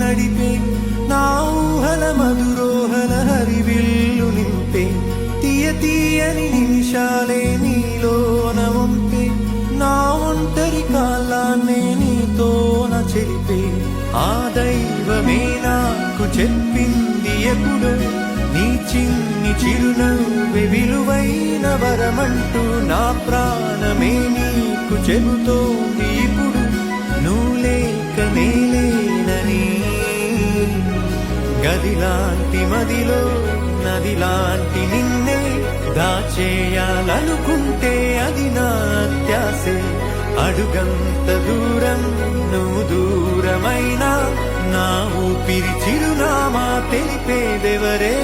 నడిపే నా ఊహల మధురోహల హరివిల్లు నింపే తీయ తీయని నిమిషాలే నీలోన వంపే నా ఒంటరి కాలాన్నే నీతోన చెరిపే ఆ దైవమే నాకు చెప్పింది ఎప్పుడు నీ చిన్ని చిరునవ్వే విలువైన వరమంటూ నా ప్రాణమే నీకు చెబుతోంది ఇప్పుడు నువ్వు లేక నేలేనని గదిలాంటి మదిలో నదిలాంటి నిన్నే దాచేయాలనుకుంటే అది నా అత్యాసే అడుగంత దూరం నువ్వు దూరమైనా నా ఊపిరి చిరునామా తెలిపేదెవరే